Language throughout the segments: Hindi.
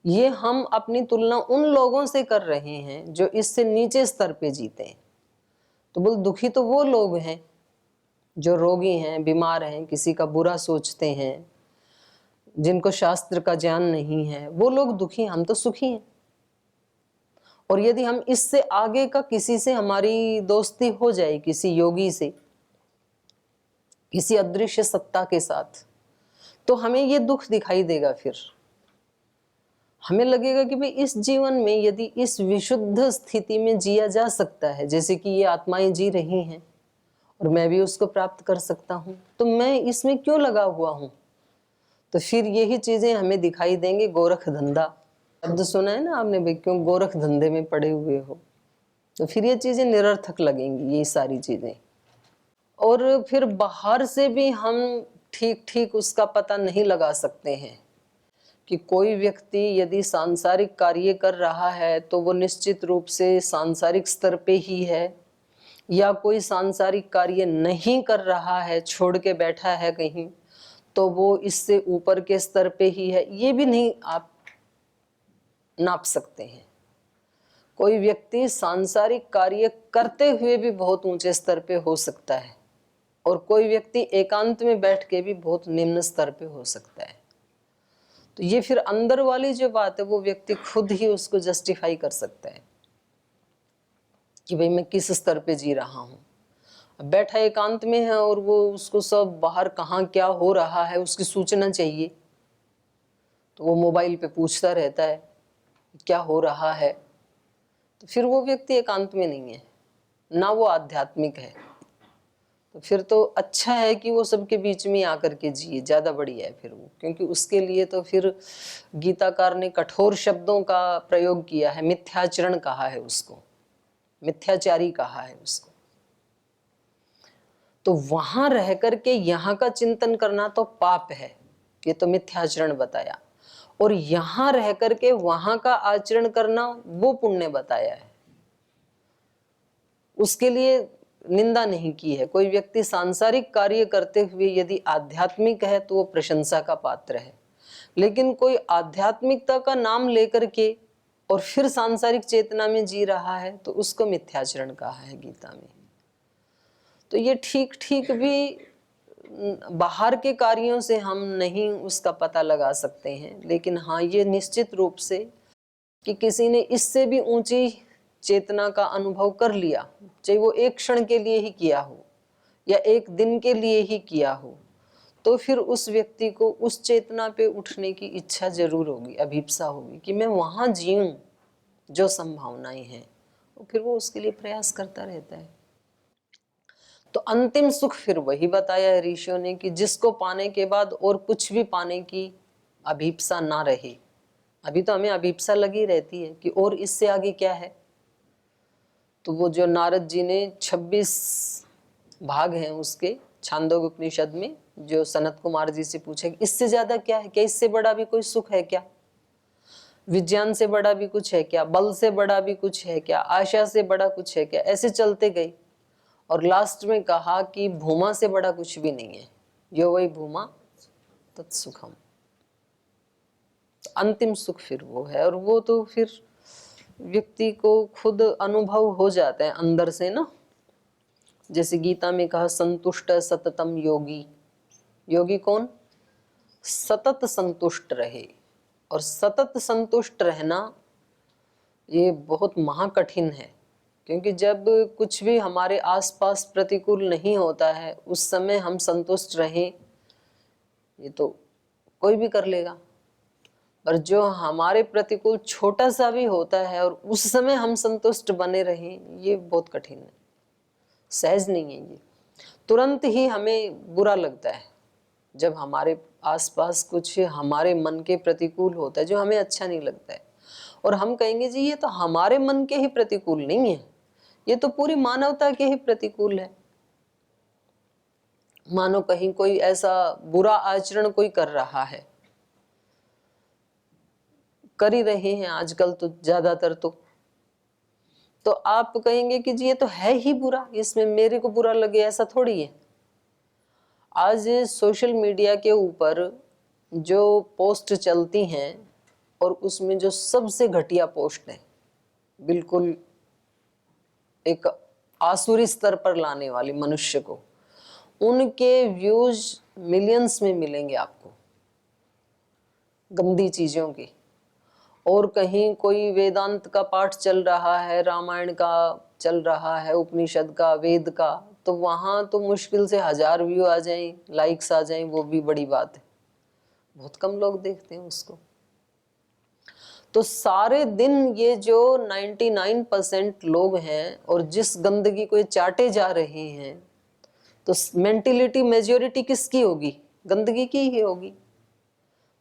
ये हम अपनी तुलना उन लोगों से कर रहे हैं जो इससे नीचे स्तर पे जीते हैं। तो बोल दुखी तो वो लोग हैं जो रोगी हैं, बीमार हैं, किसी का बुरा सोचते हैं, जिनको शास्त्र का ज्ञान नहीं है, वो लोग दुखी, हम तो सुखी हैं। और यदि हम इससे आगे का किसी से हमारी दोस्ती हो जाए, किसी योगी से, किसी अदृश्य सत्ता के साथ, तो हमें ये दुख दिखाई देगा। फिर हमें लगेगा कि भाई इस जीवन में यदि इस विशुद्ध स्थिति में जिया जा सकता है, जैसे कि ये आत्माएं जी रही हैं और मैं भी उसको प्राप्त कर सकता हूँ, तो मैं इसमें क्यों लगा हुआ हूँ। तो फिर यही चीजें हमें दिखाई देंगे। गोरख धंधा शब्द सुना है ना आपने, भाई क्यों गोरख धंधे में पड़े हुए हो। तो फिर ये चीजें निरर्थक लगेंगी, ये सारी चीजें। और फिर बाहर से भी हम ठीक ठीक उसका पता नहीं लगा सकते हैं कि कोई व्यक्ति यदि सांसारिक कार्य कर रहा है तो वो निश्चित रूप से सांसारिक स्तर पे ही है, या कोई सांसारिक कार्य नहीं कर रहा है, छोड़ के बैठा है कहीं, तो वो इससे ऊपर के स्तर पे ही है। ये भी नहीं आप नाप सकते हैं। कोई व्यक्ति सांसारिक कार्य करते हुए भी बहुत ऊंचे स्तर पे हो सकता है, और कोई व्यक्ति एकांत में बैठ के भी बहुत निम्न स्तर पे हो सकता है। तो ये फिर अंदर वाली जो बात है वो व्यक्ति खुद ही उसको जस्टिफाई कर सकता है कि भाई मैं किस स्तर पे जी रहा हूँ। अब बैठा एकांत में है और वो उसको सब बाहर कहाँ क्या हो रहा है उसकी सूचना चाहिए, तो वो मोबाइल पे पूछता रहता है क्या हो रहा है। तो फिर वो व्यक्ति एकांत में नहीं है, ना वो आध्यात्मिक है। तो फिर तो अच्छा है कि वो सबके बीच में आकर के जिए, ज़्यादा बढ़िया है फिर वो, क्योंकि उसके लिए तो फिर गीताकार ने कठोर शब्दों का प्रयोग किया है। मिथ्याचरण कहा है उसको, मिथ्याचारी कहा है उसको। तो वहां रह करके यहाँ का चिंतन करना तो पाप है, ये तो मिथ्याचरण बताया। और यहाँ रह करके वहां का आचरण करना वो पुण्य बताया है, उसके लिए निंदा नहीं की है। कोई व्यक्ति सांसारिक कार्य करते हुए यदि आध्यात्मिक है तो वो प्रशंसा का पात्र है, लेकिन कोई आध्यात्मिकता का नाम लेकर के और फिर सांसारिक चेतना में जी रहा है तो उसको मिथ्याचरण कहा है गीता में। तो ये ठीक ठीक भी बाहर के कार्यों से हम नहीं उसका पता लगा सकते हैं, लेकिन हाँ ये निश्चित रूप से कि किसी ने इससे भी ऊंची चेतना का अनुभव कर लिया, चाहे वो एक क्षण के लिए ही किया हो या एक दिन के लिए ही किया हो, तो फिर उस व्यक्ति को उस चेतना पे उठने की इच्छा जरूर होगी, अभिप्सा होगी कि मैं वहां जीऊं जो संभावनाएं हैं, और फिर वो उसके लिए प्रयास करता रहता है। तो अंतिम सुख फिर वही बताया है ऋषियों ने कि जिसको पाने के बाद और कुछ भी पाने की अभिप्सा ना रहे। अभी तो हमें अभिप्सा लगी रहती है कि और इससे आगे क्या है। तो वो जो नारद जी ने 26 भाग हैं उसके छांदोग्य उपनिषद में, जो सनत कुमार जी से पूछे इससे ज्यादा क्या है, क्या इससे बड़ा भी कोई सुख है क्या, विज्ञान से बड़ा भी कुछ है क्या, बल से बड़ा भी कुछ है क्या, आशा से बड़ा कुछ है क्या। ऐसे चलते गए और लास्ट में कहा कि भूमा से बड़ा कुछ भी नहीं है, यो वही भूमा तत्सुखम। अंतिम सुख फिर वो है, और वो तो फिर व्यक्ति को खुद अनुभव हो जाता है अंदर से ना। जैसे गीता में कहा संतुष्ट सततम योगी। योगी कौन? सतत संतुष्ट रहे। और सतत संतुष्ट रहना ये बहुत महाकठिन है, क्योंकि जब कुछ भी हमारे आसपास प्रतिकूल नहीं होता है उस समय हम संतुष्ट रहें ये तो कोई भी कर लेगा, पर जो हमारे प्रतिकूल छोटा सा भी होता है और उस समय हम संतुष्ट बने रहें ये बहुत कठिन है, सहज नहीं है। ये तुरंत ही हमें बुरा लगता है जब हमारे आसपास कुछ हमारे मन के प्रतिकूल होता है जो हमें अच्छा नहीं लगता है, और हम कहेंगे जी ये तो हमारे मन के ही प्रतिकूल नहीं है, ये तो पूरी मानवता के ही प्रतिकूल है। मानो कहीं कोई ऐसा बुरा आचरण कोई कर रहा है, कर ही रहे हैं आजकल तो ज्यादातर। तो आप कहेंगे कि जी ये तो है ही बुरा, इसमें मेरे को बुरा लगे ऐसा थोड़ी है। आज सोशल मीडिया के ऊपर जो पोस्ट चलती हैं और उसमें जो सबसे घटिया पोस्ट है, बिल्कुल एक आसुरी स्तर पर लाने वाली मनुष्य को, उनके व्यूज मिलियंस में मिलेंगे आपको गंदी चीजों की। और कहीं कोई वेदांत का पाठ चल रहा है, रामायण का चल रहा है, उपनिषद का, वेद का, तो वहां तो मुश्किल से 1000 व्यू आ जाएं, लाइक्स आ जाएं, वो भी बड़ी बात है। बहुत कम लोग देखते हैं उसको। तो सारे दिन ये जो 99% लोग हैं और जिस गंदगी को ये चाटे जा रहे हैं, तो मेंटेलिटी मेजॉरिटी किसकी होगी? गंदगी की ही होगी।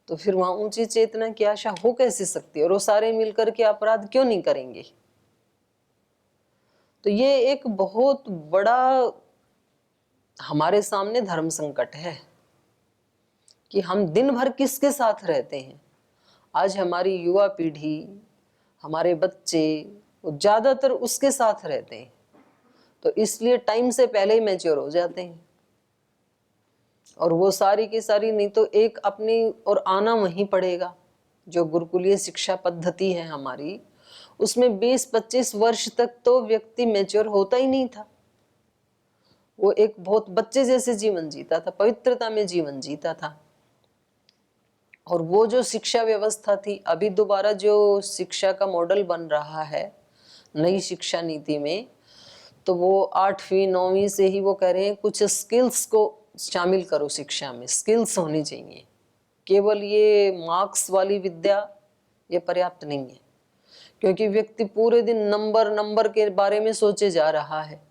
तो फिर वहां ऊंची चेतना की आशा हो कैसे सकती है? और वो सारे मिलकर के अपराध क्यों नहीं करेंगे? तो ये एक बहुत बड़ा हमारे सामने धर्म संकट है कि हम दिन भर किसके साथ रहते हैं। आज हमारी युवा पीढ़ी, हमारे बच्चे, वो ज्यादातर उसके साथ रहते हैं, तो इसलिए टाइम से पहले ही मैच्योर हो जाते हैं। और वो सारी की सारी नहीं तो एक अपनी और आना वहीं पड़ेगा। जो गुरुकुलीय शिक्षा पद्धति है हमारी, उसमें 20-25 वर्ष तक तो व्यक्ति मैच्योर होता ही नहीं था। वो एक बहुत बच्चे जैसे जीवन जीता था, पवित्रता में जीवन जीता था। और वो जो शिक्षा व्यवस्था थी, अभी दोबारा जो शिक्षा का मॉडल बन रहा है नई शिक्षा नीति में, तो वो 8वीं 9वीं से ही वो कह रहे हैं कुछ स्किल्स को शामिल करो शिक्षा में। स्किल्स होनी चाहिए, केवल ये मार्क्स वाली विद्या ये पर्याप्त नहीं है। क्योंकि व्यक्ति पूरे दिन नंबर के बारे में सोचे जा रहा है,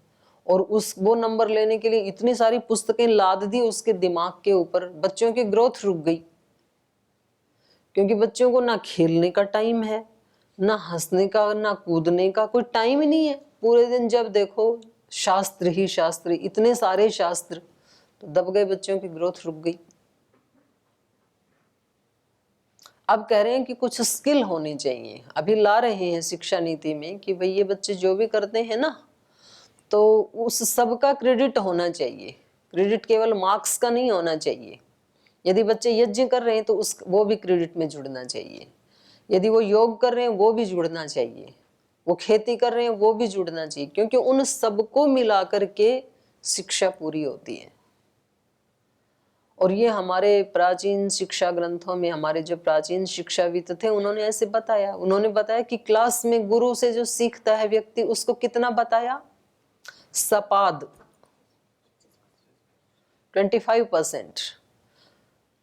और वो नंबर लेने के लिए इतनी सारी पुस्तकें लाद दी उसके दिमाग के ऊपर, बच्चों की ग्रोथ रुक गई। क्योंकि बच्चों को ना खेलने का टाइम है, ना हंसने का, ना कूदने का, कोई टाइम ही नहीं है। पूरे दिन जब देखो शास्त्र ही शास्त्र, इतने सारे शास्त्र, तो दब गए, बच्चों की ग्रोथ रुक गई। अब कह रहे हैं कि कुछ स्किल होनी चाहिए, अभी ला रहे हैं शिक्षा नीति में कि भाई ये बच्चे जो भी करते हैं ना, तो उस सब का क्रेडिट होना चाहिए। क्रेडिट केवल मार्क्स का नहीं होना चाहिए। यदि बच्चे यज्ञ कर रहे हैं तो वो भी क्रेडिट में जुड़ना चाहिए। यदि वो योग कर रहे हैं वो भी जुड़ना चाहिए। वो खेती कर रहे हैं वो भी जुड़ना चाहिए, क्योंकि उन सबको मिला करके शिक्षा पूरी होती है। और ये हमारे प्राचीन शिक्षा ग्रंथों में हमारे जो प्राचीन शिक्षाविद थे उन्होंने ऐसे बताया। उन्होंने बताया कि क्लास में गुरु से जो सीखता है व्यक्ति, उसको कितना बताया? सपाद 25%,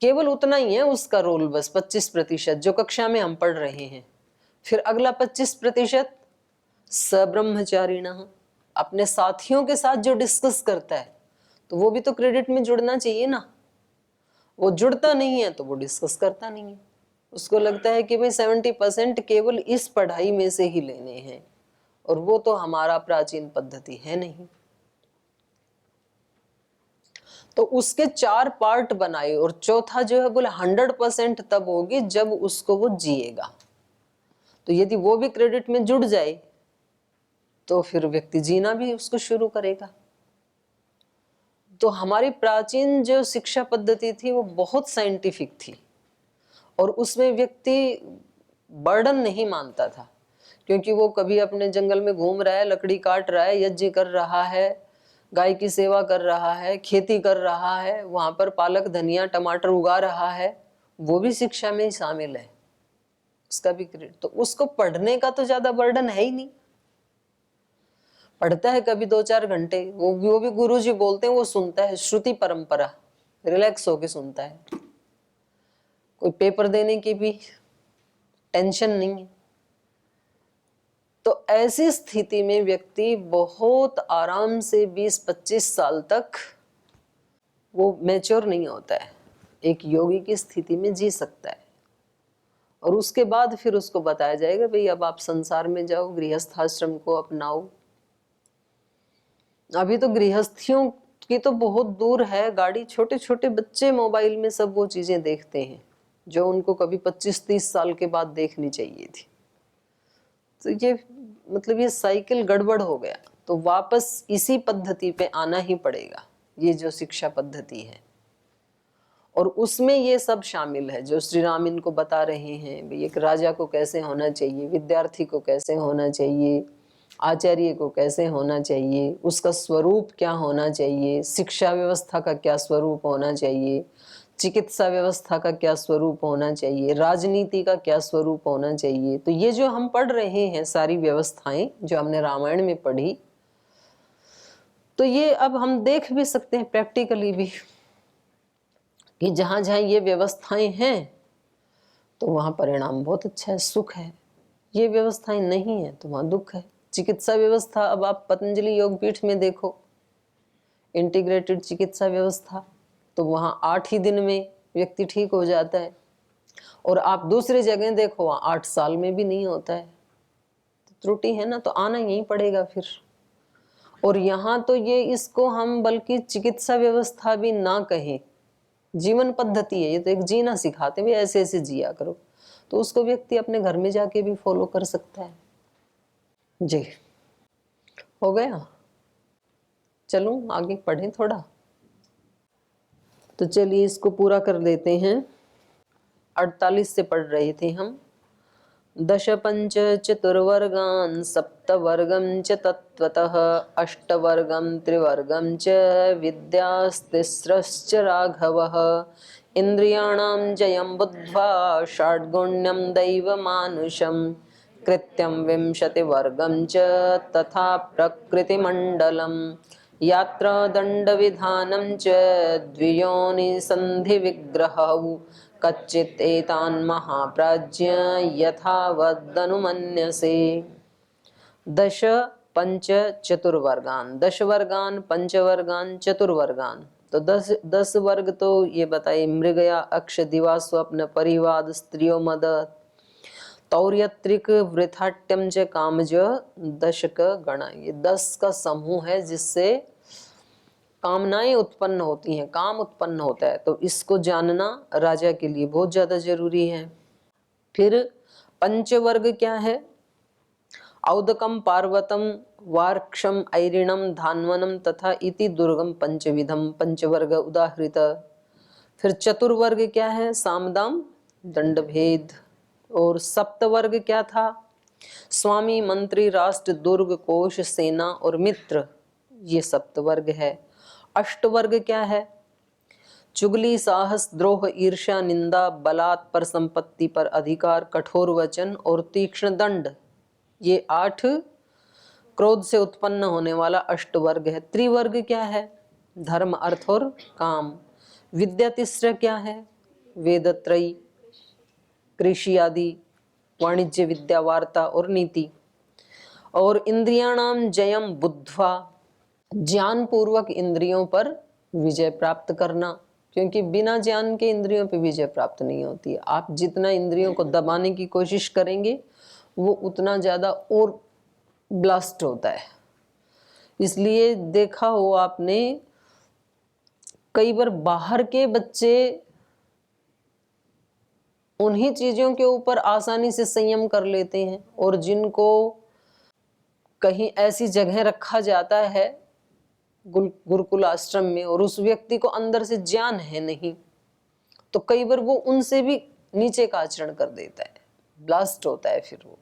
केवल उतना ही है उसका रोल, बस 25% जो कक्षा में हम पढ़ रहे हैं। फिर अगला 25% सब्रह्मचारिण, अपने साथियों के साथ जो डिस्कस करता है, तो वो भी तो क्रेडिट में जुड़ना चाहिए ना। वो जुड़ता नहीं है तो वो डिस्कस करता नहीं है। उसको लगता है कि भाई 70% केवल इस पढ़ाई में से ही लेने हैं, और वो तो हमारा प्राचीन पद्धति है नहीं। तो उसके 4 पार्ट बनाए, और चौथा जो है बोले 100% तब होगी जब उसको वो जिएगा। तो यदि वो भी क्रेडिट में जुड़ जाए तो फिर व्यक्ति जीना भी उसको शुरू करेगा। तो हमारी प्राचीन जो शिक्षा पद्धति थी वो बहुत साइंटिफिक थी, और उसमें व्यक्ति बर्डन नहीं मानता था। क्योंकि वो कभी अपने जंगल में घूम रहा है, लकड़ी काट रहा है, यज्ञ कर रहा है, गाय की सेवा कर रहा है, खेती कर रहा है, वहां पर पालक धनिया टमाटर उगा रहा है, वो भी शिक्षा में ही शामिल है। उसका भी क्रेडिट, तो उसको पढ़ने का तो ज्यादा बर्डन है ही नहीं। पढ़ता है कभी 2-4 घंटे, वो भी गुरुजी बोलते हैं, वो सुनता है, श्रुति परंपरा, रिलैक्स होके सुनता है। कोई पेपर देने की भी टेंशन नहीं है। तो ऐसी स्थिति में व्यक्ति बहुत आराम से 20-25 साल तक वो मैच्योर नहीं होता है, एक योगी की स्थिति में जी सकता है। और उसके बाद फिर उसको बताया जाएगा भाई अब आप संसार में जाओ, गृहस्थाश्रम को अपनाओ। अभी तो गृहस्थियों की तो बहुत दूर है गाड़ी, छोटे छोटे बच्चे मोबाइल में सब वो चीजें देखते हैं जो उनको कभी 25-30 साल के बाद देखनी चाहिए थी। तो ये मतलब ये साइकिल गड़बड़ हो गया, तो वापस इसी पद्धति पे आना ही पड़ेगा, ये जो शिक्षा पद्धति है। और उसमें ये सब शामिल है जो श्री राम इनको बता रहे हैं। भाई एक राजा को कैसे होना चाहिए, विद्यार्थी को कैसे होना चाहिए, आचार्य को कैसे होना चाहिए, उसका स्वरूप क्या होना चाहिए, शिक्षा व्यवस्था का क्या स्वरूप होना चाहिए, चिकित्सा व्यवस्था का क्या स्वरूप होना चाहिए, राजनीति का क्या स्वरूप होना चाहिए। तो ये जो हम पढ़ रहे हैं सारी व्यवस्थाएं जो हमने रामायण में पढ़ी, तो ये अब हम देख भी सकते हैं प्रैक्टिकली भी कि जहां जहां ये व्यवस्थाएं हैं तो वहां परिणाम बहुत अच्छा है, सुख है। ये व्यवस्थाएं नहीं है तो वहां दुख है। चिकित्सा व्यवस्था, अब आप पतंजलि योगपीठ में देखो इंटीग्रेटेड चिकित्सा व्यवस्था, तो वहां 8 ही दिन में व्यक्ति ठीक हो जाता है, और आप दूसरी जगह देखो वहां 8 साल में भी नहीं होता है। तो त्रुटि है ना, तो आना यहीं पड़ेगा फिर। और यहाँ तो ये इसको हम बल्कि चिकित्सा व्यवस्था भी ना कहें, जीवन पद्धति है, ये तो एक जीना सिखाते हैं, ऐसे ऐसे जिया करो, तो उसको व्यक्ति अपने घर में जाके भी फॉलो कर सकता है। जी हो गया, चलो आगे पढ़ें थोड़ा। तो चलिए इसको पूरा कर लेते हैं। 48 से पढ़ रहे थे हम। दश पंच चतुर्वर्गान् सप्तवर्गं च तत्त्वतः अष्टवर्गं त्रिवर्गं च विद्यास्तिस्रश्च राघवः इन्द्रियाणां जयं बुद्ध्वा षड्गुण्यं दैवमानुषं कृत्यं 20वर्गं च तथा प्रकृतिमण्डलम् यात्र दण्डविधानं च द्वियोनिसन्धिविग्रहौ कच्चित् एतान् महाप्राज्य यथावदनुमन्यसे। 10 पंच चतुर्वर्गान, 10 वर्गान, पंचवर्गान, चतुर्वर्गान। तो 10 वर्ग तो ये बताइए, मृगया, अक्ष, दिवा, स्वप्न, परिवाद, स्त्रियो, मद, तौर्यत्रिक, वृथाट्यम च कामज, दशक गण। ये 10 का समूह है जिससे कामनाएं उत्पन्न होती हैं, काम उत्पन्न होता है। तो इसको जानना राजा के लिए बहुत ज्यादा जरूरी है। फिर पंचवर्ग क्या है? औदकम, पार्वतम, वार्क्षम, ऐरिणम, धान्वनम तथा इति दुर्गम पंचविधम पंचवर्ग उदाहृत। फिर चतुर्वर्ग क्या है? सामदाम, दंडभेद। और सप्तवर्ग क्या था? स्वामी, मंत्री, राष्ट्र, दुर्ग, कोश, सेना और मित्र, ये सप्तवर्ग है। अष्टवर्ग क्या है? चुगली, साहस, द्रोह, ईर्ष्या, निंदा, बलात् पर संपत्ति पर अधिकार, कठोर वचन और तीक्ष्ण दंड, ये 8 क्रोध से उत्पन्न होने वाला अष्टवर्ग है। त्रिवर्ग क्या है? धर्म, अर्थ और काम। विद्या तिस्र क्या है? वेदत्रयी, कृषि आदि, वाणिज्य विद्या, वार्ता और नीति। और इंद्रियाणाम जयम बुद्ध्वा, ज्ञान पूर्वक इंद्रियों पर विजय प्राप्त करना, क्योंकि बिना ज्ञान के इंद्रियों पर विजय प्राप्त नहीं होती है। आप जितना इंद्रियों को दबाने की कोशिश करेंगे वो उतना ज्यादा और ब्लास्ट होता है। इसलिए देखा हो आपने, कई बार बाहर के बच्चे उन्हीं चीजों के ऊपर आसानी से संयम कर लेते हैं, और जिनको कहीं ऐसी जगह रखा जाता है गुरुकुल आश्रम में और उस व्यक्ति को अंदर से ज्ञान है नहीं, तो कई बार वो उनसे भी नीचे का आचरण कर देता है, ब्लास्ट होता है फिर वो।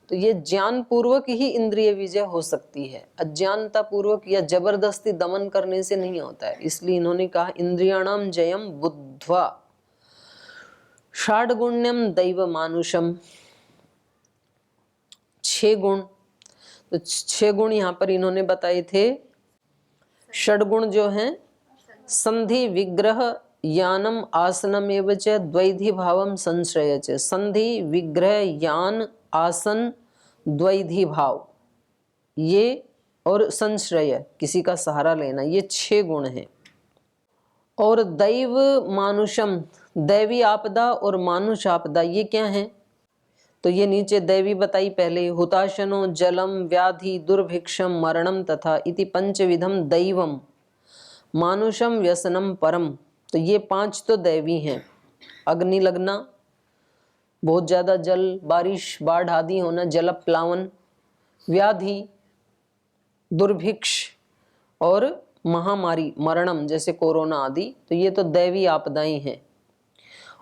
तो ये ज्ञान पूर्वक ही इंद्रिय विजय हो सकती है, अज्ञानता पूर्वक या जबरदस्ती दमन करने से नहीं होता है। इसलिए इन्होंने कहा इंद्रियाणाम जयम बुद्ध्वा षाड्गुण्यम दैव मानुषम। 6 गुण, तो 6 गुण यहाँ पर इन्होंने बताए थे। षड्गुण जो हैं, संधि, विग्रह, यानम, आसनम एवच द्वैधि भावम संश्रय च। संधि, विग्रह, यान, आसन, द्वैधि भाव, ये और संश्रय, किसी का सहारा लेना, ये 6 गुण हैं। और दैव मानुषम, दैवी आपदा और मानुष आपदा, ये क्या है? तो ये नीचे दैवी बताई पहले, हुताशनो, जलम, व्याधि, दुर्भिक्षम, मरणम तथा इति पंचविधम दैवम, मानुषम, व्यसनम, परम। तो ये 5 तो दैवी हैं। अग्नि लगना, बहुत ज्यादा जल, बारिश, बाढ़ आदि होना, जल प्लावन, व्याधि, दुर्भिक्ष और महामारी, मरणम जैसे कोरोना आदि, तो ये तो दैवी आपदाएं हैं।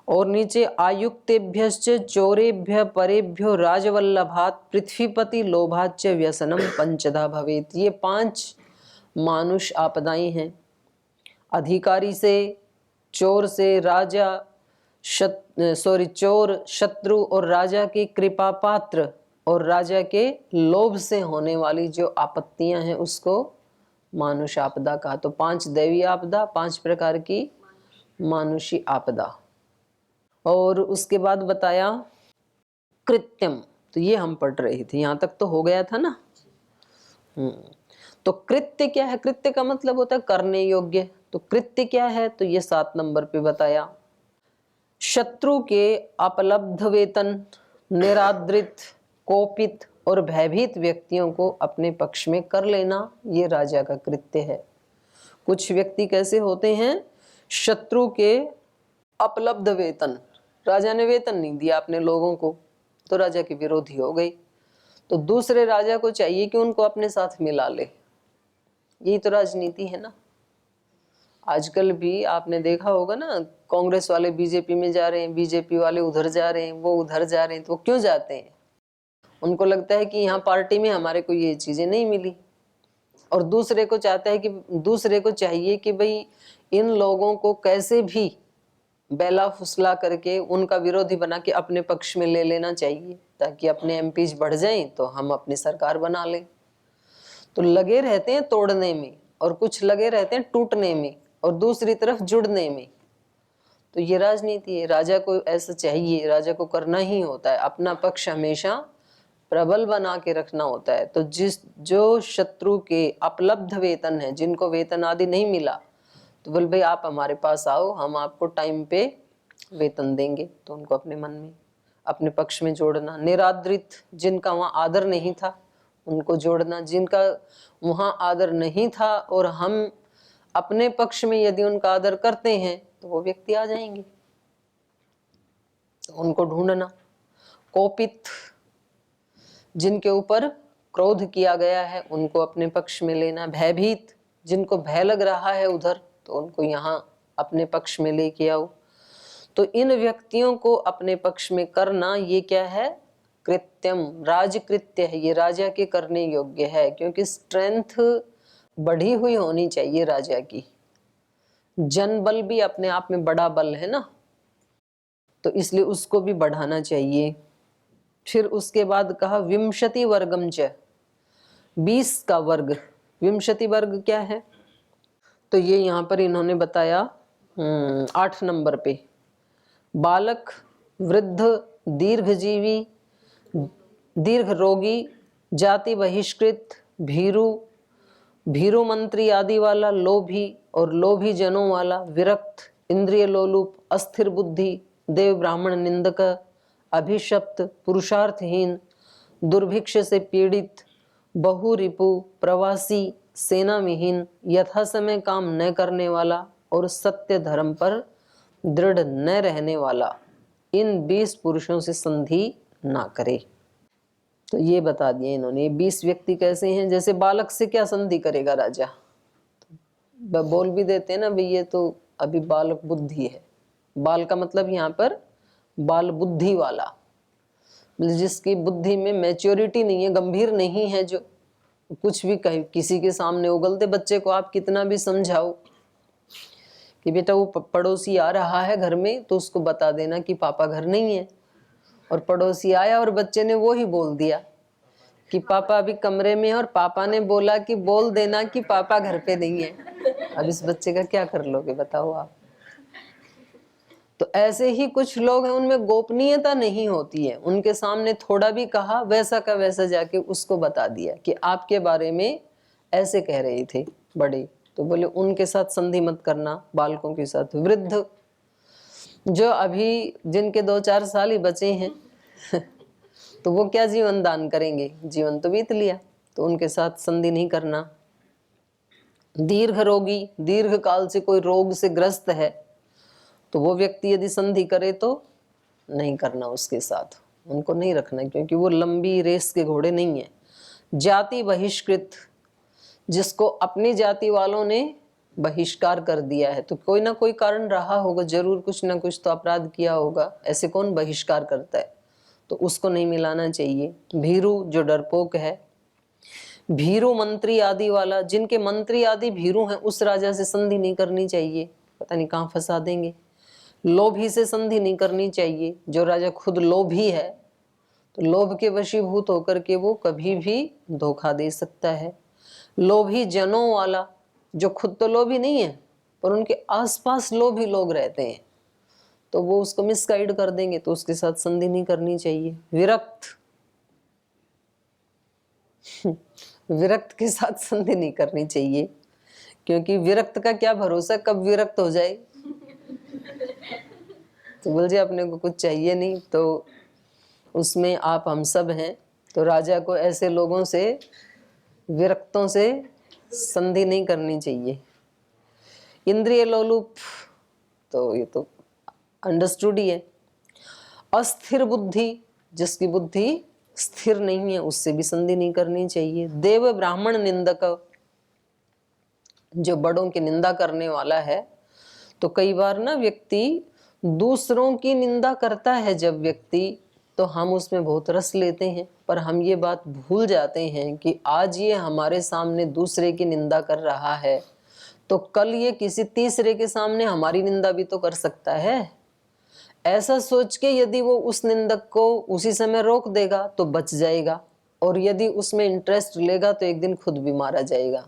और नीचे आयुक्तेभ्यश्च चोरेभ्य परेभ्यो राजवल्लभात् पृथ्वीपति लोभाच्च व्यसनम पंचधा भवेत्। ये 5 मानुष आपदाएं हैं। अधिकारी से, चोर से, चोर, शत्रु और राजा की कृपा पात्र और राजा के लोभ से होने वाली जो आपत्तियां हैं उसको मानुष आपदा कहा। तो 5 दैवी आपदा, 5 प्रकार की मानुषी आपदा। और उसके बाद बताया कृत्यम, तो ये हम पढ़ रहे थे, यहां तक तो हो गया था ना। तो कृत्य क्या है? कृत्य का मतलब होता है करने योग्य। तो कृत्य क्या है? तो ये 7 नंबर पे बताया, शत्रु के अपलब्ध वेतन, निरादृत, कोपित और भयभीत व्यक्तियों को अपने पक्ष में कर लेना, ये राजा का कृत्य है। कुछ व्यक्ति कैसे होते हैं? शत्रु के अपलब्ध वेतन, राजा ने वेतन नहीं दिया अपने लोगों को तो राजा के विरोधी हो गई, तो दूसरे राजा को चाहिए कि उनको अपने साथ मिला ले। यही तो राजनीति है ना। आजकल भी आपने देखा होगा ना, कांग्रेस वाले बीजेपी में जा रहे हैं, बीजेपी वाले उधर जा रहे हैं, वो उधर जा रहे हैं। तो क्यों जाते हैं? उनको लगता है कि यहाँ पार्टी में हमारे को ये चीजें नहीं मिली, और दूसरे को चाहता है कि दूसरे को चाहिए कि भाई इन लोगों को कैसे भी बेला फुसला करके उनका विरोधी बना के अपने पक्ष में ले लेना चाहिए, ताकि अपने एमपीज बढ़ जाएं तो हम अपनी सरकार बना लें। तो लगे रहते हैं तोड़ने में, और कुछ लगे रहते हैं टूटने में, और दूसरी तरफ जुड़ने में। तो ये राजनीति है। राजा को ऐसा चाहिए, राजा को करना ही होता है, अपना पक्ष हमेशा प्रबल बना के रखना होता है। तो जो शत्रु के अपलब्ध वेतन है, जिनको वेतन आदि नहीं मिला, तो बोल भाई आप हमारे पास आओ, हम आपको टाइम पे वेतन देंगे। तो उनको अपने मन में, अपने पक्ष में जोड़ना। निरादृत, जिनका वहाँ आदर नहीं था उनको जोड़ना। जिनका वहाँ आदर नहीं था और हम अपने पक्ष में यदि उनका आदर करते हैं तो वो व्यक्ति आ जाएंगे, तो उनको ढूंढना। कोपित, जिनके ऊपर क्रोध किया गया है उनको अपने पक्ष में लेना। भयभीत, जिनको भय लग रहा है उधर, तो उनको यहाँ अपने पक्ष में लेके आओ। तो इन व्यक्तियों को अपने पक्ष में करना, ये क्या है? कृत्यम, राजकृत्य है। ये राजा के करने योग्य है, क्योंकि स्ट्रेंथ बढ़ी हुई होनी चाहिए राजा की। जन बल भी अपने आप में बड़ा बल है ना, तो इसलिए उसको भी बढ़ाना चाहिए। फिर उसके बाद कहा विंशति वर्गम च, 20 का वर्ग। विंशति वर्ग क्या है? तो ये यहाँ पर इन्होंने बताया 8 नंबर पे, बालक, वृद्ध, दीर्घजीवी, दीर्घ रोगी, जाति बहिष्कृत, भीरु, भीरु मंत्री आदि वाला, लोभी और लोभी जनों वाला, विरक्त, इंद्रिय लोलुप, अस्थिर बुद्धि, देव ब्राह्मण निंदक, अभिशप्त, पुरुषार्थहीन, दुर्भिक्ष से पीड़ित, बहुरिपु, प्रवासी, सेना विहीन, यथा समय काम न करने वाला और सत्य धर्म पर दृढ़ न रहने वाला, इन 20 पुरुषों से संधि ना करे। तो ये बता दिए इन्होंने। 20 व्यक्ति कैसे हैं? जैसे बालक से क्या संधि करेगा राजा? बोल भी देते हैं ना भाई ये तो अभी बालक बुद्धि है। बाल का मतलब यहाँ पर बाल बुद्धि वाला, जिसकी बुद्धि में मैच्योरिटी नहीं है, गंभीर नहीं है, जो कुछ भी कहे किसी के सामने उगलते बच्चे को आप कितना भी समझाओ कि बेटा वो पड़ोसी आ रहा है घर में, तो उसको बता देना कि पापा घर नहीं है। और पड़ोसी आया और बच्चे ने वो ही बोल दिया कि पापा अभी कमरे में है, और पापा ने बोला कि बोल देना कि पापा घर पे नहीं है। अब इस बच्चे का क्या कर लोगे बताओ आप? तो ऐसे ही कुछ लोग हैं, उनमें गोपनीयता नहीं होती है। उनके सामने थोड़ा भी कहा, वैसा का वैसा जाके उसको बता दिया कि आपके बारे में ऐसे कह रहे थे बड़े, तो बोले उनके साथ संधि मत करना, बालकों के साथ। वृद्ध, जो अभी जिनके 2-4 साल ही बचे हैं तो वो क्या जीवन दान करेंगे, जीवन तो बीत लिया, तो उनके साथ संधि नहीं करना। दीर्घ रोगी, दीर्घ काल से कोई रोग से ग्रस्त है, तो वो व्यक्ति यदि संधि करे तो नहीं करना उसके साथ, उनको नहीं रखना, क्योंकि वो लंबी रेस के घोड़े नहीं है। जाति बहिष्कृत, जिसको अपनी जाति वालों ने बहिष्कार कर दिया है, तो कोई ना कोई कारण रहा होगा, जरूर कुछ ना कुछ तो अपराध किया होगा, ऐसे कौन बहिष्कार करता है, तो उसको नहीं मिलाना चाहिए। भीरू जो डरपोक है, भीरू मंत्री आदि वाला, जिनके मंत्री आदि भीरू हैं, उस राजा से संधि नहीं करनी चाहिए, पता नहीं कहाँ फंसा देंगे। लोभी से संधि नहीं करनी चाहिए, जो राजा खुद लोभी है तो लोभ के वशीभूत होकर के वो कभी भी धोखा दे सकता है। लोभी जनों वाला, जो खुद तो लोभी नहीं है पर उनके आसपास लोभी लोग रहते हैं, तो वो उसको मिसगाइड कर देंगे, तो उसके साथ संधि नहीं करनी चाहिए। विरक्त, विरक्त के साथ संधि नहीं करनी चाहिए, क्योंकि विरक्त का क्या भरोसा कब विरक्त हो जाए। तो बोल जी अपने को कुछ चाहिए नहीं, तो उसमें आप हम सब हैं, तो राजा को ऐसे लोगों से, विरक्तों से संधि नहीं करनी चाहिए। इंद्रिय लोलुप, तो ये तो अंडरस्टूड ही है। अस्थिर बुद्धि, जिसकी बुद्धि स्थिर नहीं है, उससे भी संधि नहीं करनी चाहिए। देव ब्राह्मण निंदक, जो बड़ों की निंदा करने वाला है, तो कई बार ना व्यक्ति दूसरों की निंदा करता है जब व्यक्ति, तो हम उसमें बहुत रस लेते हैं, पर हम ये बात भूल जाते हैं कि आज ये हमारे सामने दूसरे की निंदा कर रहा है, तो कल ये किसी तीसरे के सामने हमारी निंदा भी तो कर सकता है। ऐसा सोच के यदि वो उस निंदक को उसी समय रोक देगा तो बच जाएगा, और यदि उसमें इंटरेस्ट लेगा तो एक दिन खुद भी मारा जाएगा।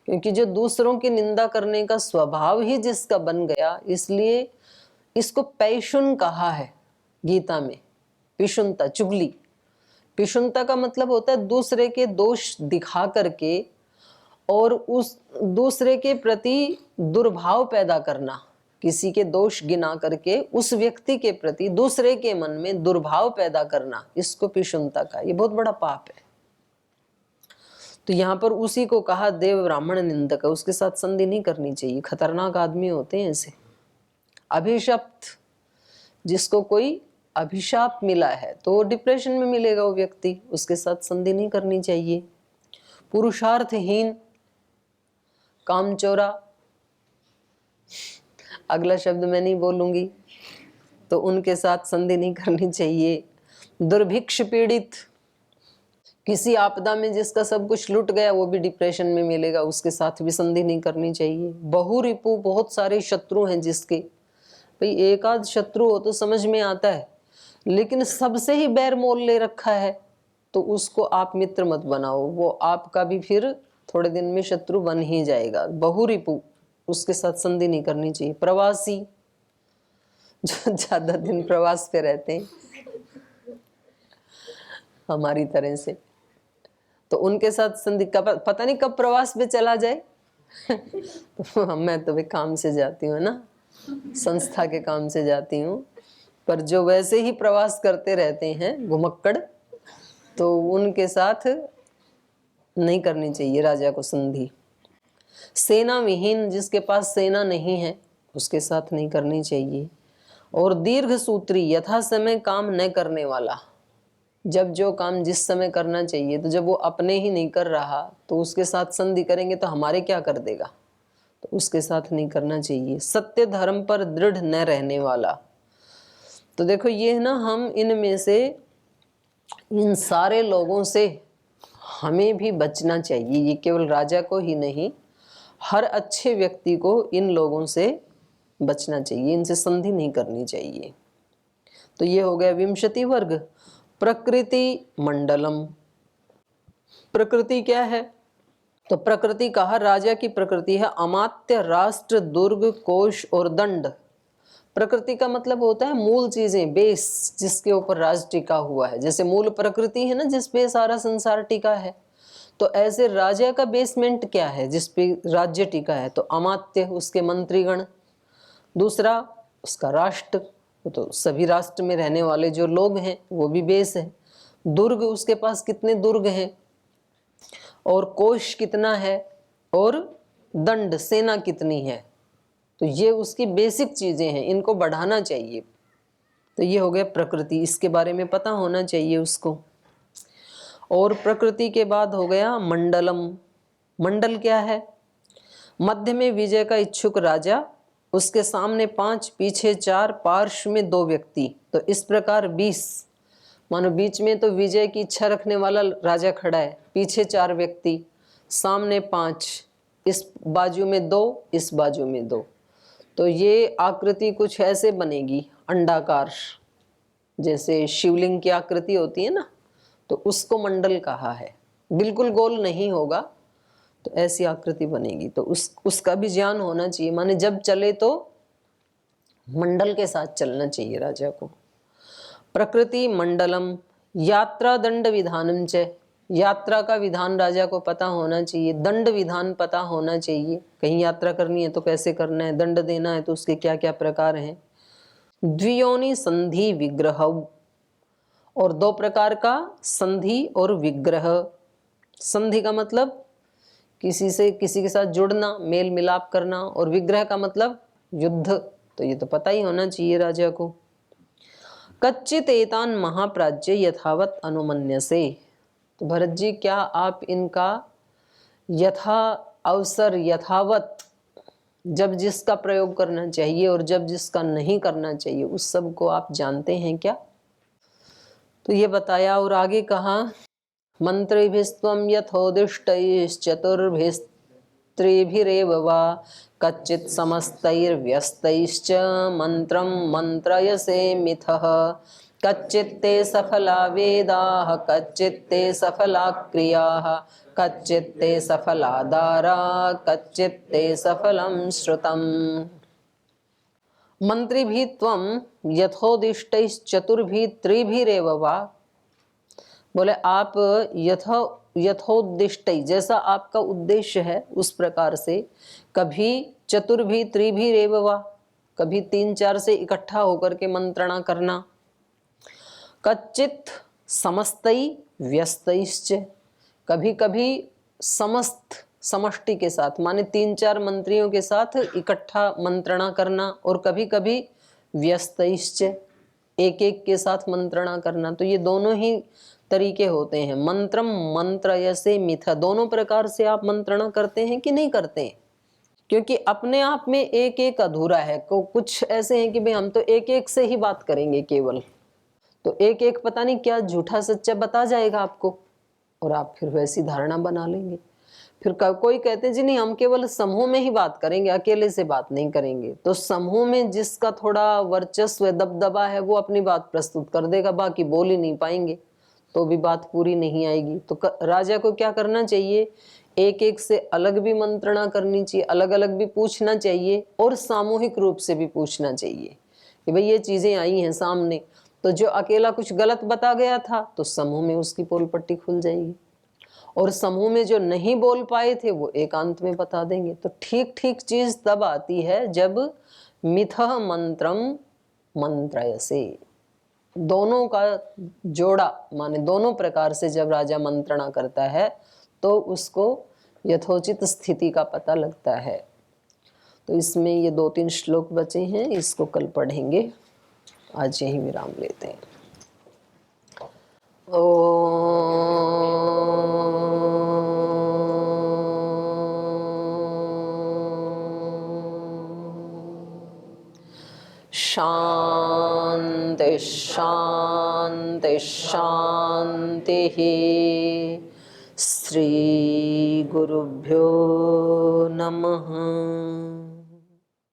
क्योंकि जो दूसरों की निंदा करने का स्वभाव ही जिसका बन गया, इसलिए इसको पैशुन कहा है गीता में। पिशुनता, चुगली। पिशुनता का मतलब होता है दूसरे के दोष दिखा करके और उस दूसरे के प्रति दुर्भाव पैदा करना, किसी के दोष गिना करके उस व्यक्ति के प्रति दूसरे के मन में दुर्भाव पैदा करना, इसको पिशुनता का, ये बहुत बड़ा पाप है। तो यहाँ पर उसी को कहा देव ब्राह्मण निंदक, उसके साथ संधि नहीं करनी चाहिए, खतरनाक आदमी होते हैं ऐसे। अभिशप्त, जिसको कोई अभिशाप मिला है तो वो डिप्रेशन में मिलेगा वो व्यक्ति, उसके साथ संधि नहीं करनी चाहिए। पुरुषार्थहीन, कामचोरा, अगला शब्द मैं नहीं बोलूंगी, तो उनके साथ संधि नहीं करनी चाहिए। दुर्भिक्ष पीड़ित, किसी आपदा में जिसका सब कुछ लुट गया वो भी डिप्रेशन में मिलेगा, उसके साथ भी संधि नहीं करनी चाहिए। बहुरिपु, बहुत सारे शत्रु हैं जिसके, भाई एक आध शत्रु हो तो समझ में आता है, लेकिन सबसे ही बैर मोल ले रखा है तो उसको आप मित्र मत बनाओ, वो आपका भी फिर थोड़े दिन में शत्रु बन ही जाएगा। बहुरिपु, उसके साथ संधि नहीं करनी चाहिए। प्रवासी, जो ज्यादा दिन प्रवास पे रहते हैं हमारी तरह से, तो उनके साथ संधि का पता नहीं कब प्रवास पे चला जाए। तो मैं तो भी काम से जाती हूँ ना, संस्था के काम से जाती हूँ, पर जो वैसे ही प्रवास करते रहते हैं घुमक्कड़, तो उनके साथ नहीं करनी चाहिए राजा को संधि। सेना विहीन, जिसके पास सेना नहीं है उसके साथ नहीं करनी चाहिए। और दीर्घ सूत्री, यथा समय काम न करने वाला, जब जो काम जिस समय करना चाहिए, तो जब वो अपने ही नहीं कर रहा तो उसके साथ संधि करेंगे तो हमारे क्या कर देगा, तो उसके साथ नहीं करना चाहिए। सत्य धर्म पर दृढ़ न रहने वाला, तो देखो ये ना, हम इनमें से, इन सारे लोगों से हमें भी बचना चाहिए। ये केवल राजा को ही नहीं, हर अच्छे व्यक्ति को इन लोगों से बचना चाहिए, इनसे संधि नहीं करनी चाहिए। तो ये हो गया विंशति वर्ग। प्रकृति मंडलम, प्रकृति क्या है, तो प्रकृति कहा राजा की प्रकृति है अमात्य, राष्ट्र, दुर्ग, कोश और दंड। प्रकृति का मतलब होता है मूल चीजें, बेस, जिसके ऊपर राज टिका हुआ है। जैसे मूल प्रकृति है ना, जिस पे सारा संसार टिका है, तो ऐसे राजा का बेसमेंट क्या है जिस पे राज्य टिका है, तो अमात्य, उसके मंत्रीगण। दूसरा उसका राष्ट्र, तो सभी राष्ट्र में रहने वाले जो लोग हैं वो भी बेस है। दुर्ग, उसके पास कितने दुर्ग हैं, और कोश कितना है, और दंड, सेना कितनी है, तो ये उसकी बेसिक चीजें हैं, इनको बढ़ाना चाहिए। तो ये हो गया प्रकृति, इसके बारे में पता होना चाहिए उसको। और प्रकृति के बाद हो गया मंडलम। मंडल क्या है, मध्य में विजय का इच्छुक राजा, उसके सामने 5, पीछे 4, पार्श्व में 2 व्यक्ति। तो इस प्रकार 20, मानो बीच में तो विजय की इच्छा रखने वाला राजा खड़ा है, पीछे 4 व्यक्ति, सामने 5, इस बाजू में 2, इस बाजू में 2। तो ये आकृति कुछ ऐसे बनेगी, अंडाकार, जैसे शिवलिंग की आकृति होती है ना, तो उसको मंडल कहा है। बिल्कुल गोल नहीं होगा, तो ऐसी आकृति बनेगी। तो उसका भी ज्ञान होना चाहिए, माने जब चले तो मंडल के साथ चलना चाहिए राजा को। प्रकृति मंडलम यात्रा दंड विधानम च, यात्रा का विधान राजा को पता होना चाहिए, दंड विधान पता होना चाहिए। कहीं यात्रा करनी है तो कैसे करना है, दंड देना है तो उसके क्या क्या प्रकार हैं। द्वियोनि संधि विग्रह, और 2 प्रकार का संधि और विग्रह। संधि का मतलब किसी से किसी के साथ जुड़ना, मेल मिलाप करना, और विग्रह का मतलब युद्ध। तो ये तो पता ही होना चाहिए राजा को। कच्चित एतान महाप्राज्य यथावत अनुमन्यसे, तो भरत जी क्या आप इनका यथा अवसर, यथावत, जब जिसका प्रयोग करना चाहिए और जब जिसका नहीं करना चाहिए, उस सब को आप जानते हैं क्या? तो ये बताया। और आगे कहा, मंत्रिभिस्त्वं यथोदिष्टैश्चतुर्भिस्त्रिभिरेव वा कच्चित् समस्तैर्व्यस्तैश्च मंत्रं मंत्रयसे मिथः, कच्चित्ते सफला वेदाः कच्चित्ते सफला क्रियाः कच्चित्ते सफला दारा कच्चित्ते सफलं श्रुतम्। मंत्रिभिः त्वं यथोदिष्टैश्चतुर्भिः त्रिभिरेव वा, बोले आप यथोदिष्ट, जैसा आपका उद्देश्य है उस प्रकार से, कभी चतुर्भी त्रिभी रेववा, कभी 3-4 से इकट्ठा होकर के मंत्रणा करना। कच्चित समस्तई व्यस्तैश्च, कभी कभी समस्त समष्टि के साथ, माने 3-4 मंत्रियों के साथ इकट्ठा मंत्रणा करना, और कभी कभी व्यस्तैश्च, एक एक के साथ मंत्रणा करना। तो ये दोनों ही तरीके होते हैं। मंत्रम मंत्रयसे मिथ, दोनों प्रकार से आप मंत्रणा करते हैं कि नहीं करते हैं? क्योंकि अपने आप में एक एक अधूरा है। कुछ ऐसे हैं कि भाई हम तो एक एक से ही बात करेंगे केवल, तो एक एक पता नहीं क्या झूठा सच्चा बता जाएगा आपको, और आप फिर वैसी धारणा बना लेंगे। फिर कोई कहते हैं जी नहीं, हम केवल समूह में ही बात करेंगे, अकेले से बात नहीं करेंगे। तो समूह में जिसका थोड़ा वर्चस्व दबदबा है वो अपनी बात प्रस्तुत कर देगा, बाकी बोल ही नहीं पाएंगे, तो भी बात पूरी नहीं आएगी। तो राजा को क्या करना चाहिए, एक एक से अलग भी मंत्रणा करनी चाहिए, अलग अलग भी पूछना चाहिए, और सामूहिक रूप से भी पूछना चाहिए कि भाई ये चीजें आई हैं सामने। तो जो अकेला कुछ गलत बता गया था तो समूह में उसकी पोल पट्टी खुल जाएगी, और समूह में जो नहीं बोल पाए थे वो एकांत में बता देंगे। तो ठीक ठीक चीज तब आती है जब मिथः मंत्रम मंत्रयसे, दोनों का जोड़ा, माने दोनों प्रकार से जब राजा मंत्रणा करता है तो उसको यथोचित स्थिति का पता लगता है। तो इसमें ये 2-3 श्लोक बचे हैं, इसको कल पढ़ेंगे। आज यही विराम लेते हैं। शांति शांति शांति। श्री गुरुभ्यो नमः।